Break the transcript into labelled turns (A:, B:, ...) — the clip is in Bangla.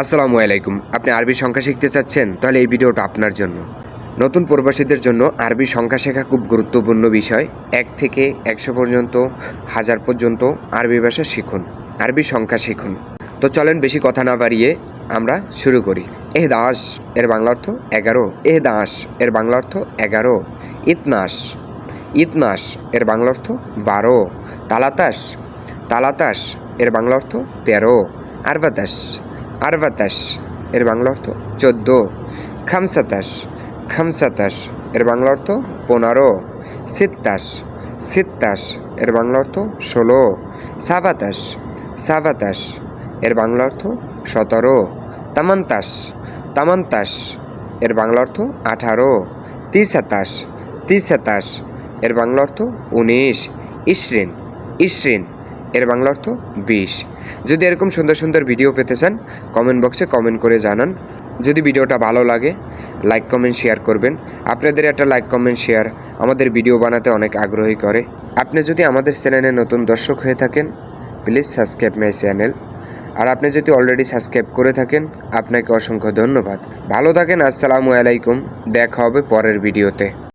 A: আসসালামু আলাইকুম। আপনি আরবি সংখ্যা শিখতে চাচ্ছেন? তাহলে এই ভিডিওটা আপনার জন্য। নতুন প্রবাসীদের জন্য আরবি সংখ্যা শেখা খুব গুরুত্বপূর্ণ বিষয়। ১ থেকে ১০০ পর্যন্ত, ১০০০ পর্যন্ত আরবি ভাষা শিখুন, আরবি সংখ্যা শিখুন। তো চলেন বেশি কথা না বাড়িয়ে আমরা শুরু করি। এহদাস এর বাংলা অর্থ ১১। এহদাস এর বাংলা অর্থ ১১। ইতনাস, ইতনাস এর বাংলা অর্থ ১২। তালাতাস, তালাতাস এর বাংলা অর্থ ১৩। আরবাতাস, আরবাতাস এর বাংলা অর্থ ১৪। খামসাতাস, খামসাতাস এর বাংলা অর্থ ১৫। সিত্তাস, সিত্তাস এর বাংলা অর্থ ১৬। সাবাতাস, সাবাতাস এর বাংলা অর্থ ১৭। তামান্তাস, তামান্তাস এর বাংলা অর্থ ১৮। তিসাতাস, তিসাতাস এর বাংলা অর্থ ১৯। ইশরিন, ইশরিন এর বাংলা অর্থ ২০। যদি এরকম সুন্দর সুন্দর ভিডিও পেতে চান কমেন্ট বক্সে কমেন্ট করে জানান। যদি ভিডিওটা ভালো লাগে লাইক কমেন্ট শেয়ার করবেন। আপনাদের একটা লাইক কমেন্ট শেয়ার আমাদের ভিডিও বানাতে অনেক আগ্রহী করে। আপনি যদি আমাদের চ্যানেলে নতুন দর্শক হয়ে থাকেন প্লিজ সাবস্ক্রাইব মাই চ্যানেল। আর আপনি যদি অলরেডি সাবস্ক্রাইব করে থাকেন আপনাকে অসংখ্য ধন্যবাদ। ভালো থাকেন। আসসালামু আলাইকুম। দেখা হবে পরের ভিডিওতে।